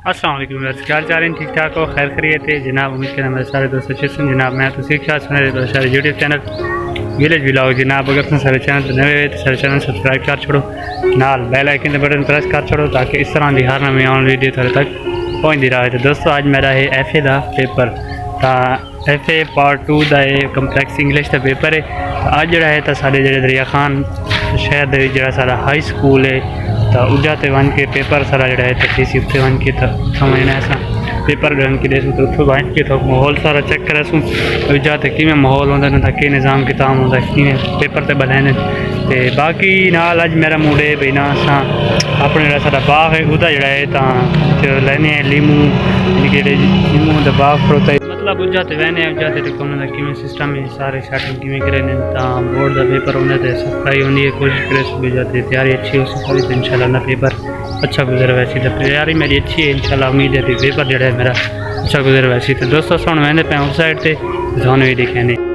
अस्सलाम वालेकुम व्यूअर्स, क्या हाल चाल है? ठीक ठाक हो? खैर खैरियत है जनाब। उम्मीद करना मेरे सारे दोस्त अच्छे हैं जनाब। मैं तो सीख सुन रहे दोस्त सारे यूट्यूब चैनल विलेज व्लॉग जनाब। अगर तुम सारे चैनल नए हुए तो सारे चैनल सब्सक्राइब कर छोड़ो, नाल बेल आइकन के बटन प्रेस कर छोड़ो ताकि इस तरह की हर नवी आने वीडियो थोड़े तक पहुँचती रहे। तो दोस्तों आज मेरा है FA का पेपर, तो FA पार्ट 2 का कंपलैक्स इंग्लिश का पेपर है। तो अज जोड़ा है तो साढ़े जो दरिया खान शहर के जो सारा हाई स्कूल है तो उजा ते वन के पेपर सारा जोड़ा है तो किसी उत्ते वन के तो समझना ऐसा पेपर वन के देसूँ तो उठो वन के तो माहौल सारा चेक करेसूँ उजा ते कि माहौल होंदा ना कि निज़ाम किताब होंदा कि पेपर ते बनाने। ते बाकी नाल अज मेरा मूड है भाई ना असां अपने जोड़ा सारा बाग है उदा जोड़ा है तो लैने लीमू जेह्ड़े लीमू दा बाग खड़ोता है मतलब उजा ते वहने उजा ते उन्होंने किवें सिस्टम है सारे सेटिंग किवें करे ने तां बोर्ड दा पेपर होने ते सफाई होनी है कोशिश करे सुबह जाते तैयारी अच्छी हो सके तो इंशाल्लाह ना पेपर अच्छा गुजर। वैसी तो तैयारी मेरी अच्छी है इंशाल्लाह, उम्मीद है कि पेपर जो है मेरा अच्छा गुजर। वैसी तो दोस्तों सुन मैंने पे उस साइड से थानू भी दिखे ने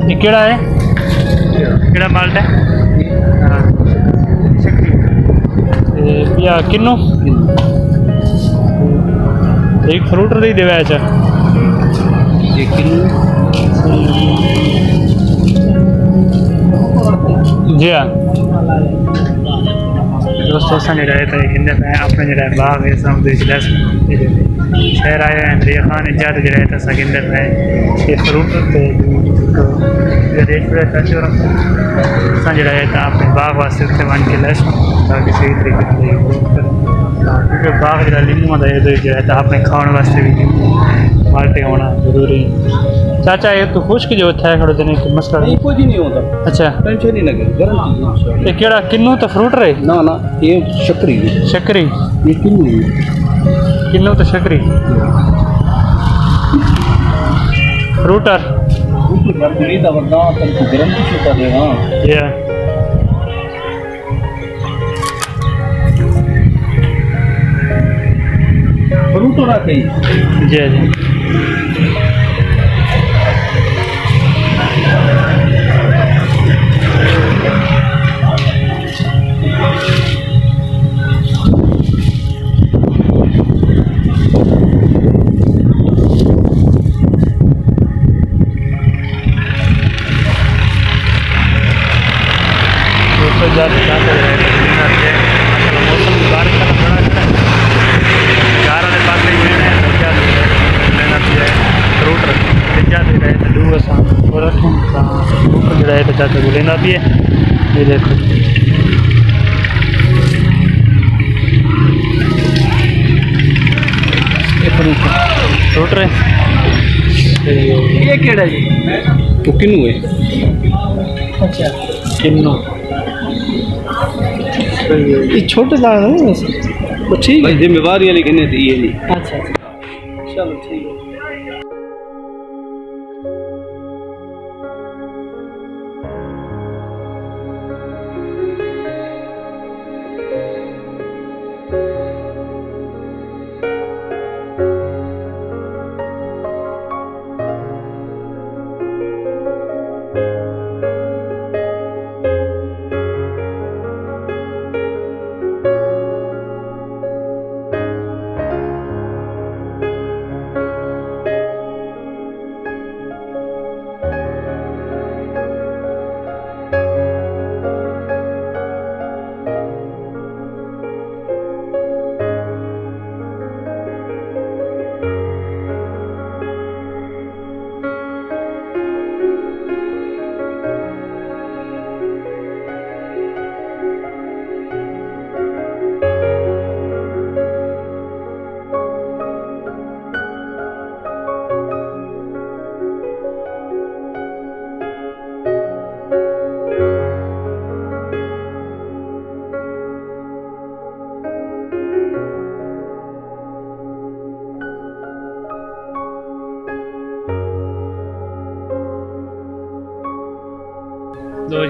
ये केड़ा है, केड़ा माल्ट है? हाँ या किन्नू एक फ्रूटर दे देवे अच्छा जी हाँ दोस्तों असां जड़ा है हिंदे में अपने जड़ा बाग है सामने शहर आए हैं दरिया खान इजाद जड़ा है असां हिंदे में ये फ्रूटर ते रेट पे चाचो असां जड़ा है अपने बाग वास्ते उत्थे वन के लैस ताकि सही तरीके से क्योंकि बाग जड़ा लीमू दा है जड़ा अपने खाने वास्ते भी माल्टे होना जरूरी है। चाचा ये तो खुश्क जो था खड़ो देने को मसला नहीं कुछ नहीं होता। अच्छा टेंशन नहीं लगे गारंटी ये केड़ा किन्नू तो फ्रूट रहे ना ना ये शकरी शकरी ये किन्नू तो शकरी फ्रूटर गारंटी दा वरना तन को गारंटी होता है। हां या फ्रूटर आ गई जी जी चाचा को लेना भी है ये देखो फ्रूट रहे ये केड़ा जी तो किन्नू है। अच्छा किन्नू ये छोटे दाना है वैसे तो ठीक है जिम्मेवारी वाली कहने थी ये नहीं। अच्छा चलो ठीक है।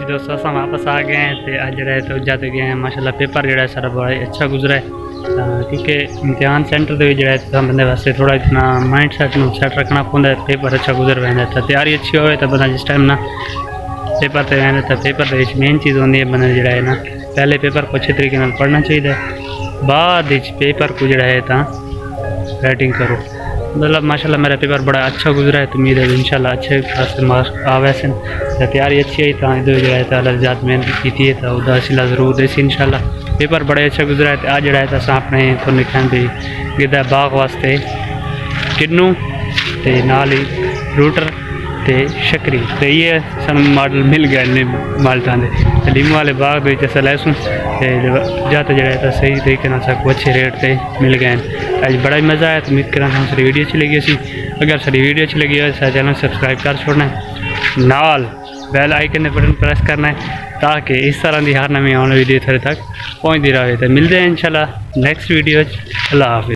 दोस्तों अस वापस आ गए हैं तो अज जरा तो जाते गए हैं माशाल्लाह पेपर जरा सारा बड़ा अच्छा गुजरा है क्योंकि इम्तिहान सेंटर के जो बंदे वास्ते थोड़ा इतना माइंड सैट रखना पौंदा है। पेपर अच्छा गुजर वह तो तैयारी अच्छी हो तो बंदा जिस टाइम ना पेपर से वह तो पेपर मेन चीज़ होती है बंदे जो है ना पहले पेपर को अच्छे तरीके पढ़ना चाहिए बाद पेपर को जो है राइटिंग करो। मतलब माशाल्लाह मेरा पेपर बड़ा अच्छा गुजरा है तो उम्मीद है इंशाल्लाह अच्छे खासे मार्क्स आवे सन तैयारी अच्छी आई तो इधर जो है ज़्यादा मेहनत की है तो उदा ज़रूर देसी इंशाल्लाह पेपर बड़े अच्छा गुजरा है। आज जरा है अपने थोड़ी कहन भी गिदा बाग वास्ते किन्नू ते नाल ही फ्रूटर ते शकरी तो ये सन मॉडल मिल गए ने माल्टा के लीमू वाले बाग अस लैसूँ जाता जरा सही तरीके सबको अच्छे रेट पे मिल गए। आज बड़ा ही मज़ा आया तो उम्मीद करा सारी वीडियो अच्छी लगी सी। अगर सारी वीडियो अच्छी लगी हो तो चैनल सब्सक्राइब कर छोड़ना है नाल बेल आइकन बटन प्रेस करना है ताकि इस तरह की हर नवी आने वीडियो थोड़े तक पहुँचती रहे। तो मिलते हैं इंशाल्लाह नेक्स्ट वीडियो। अल्लाह हाफिज़।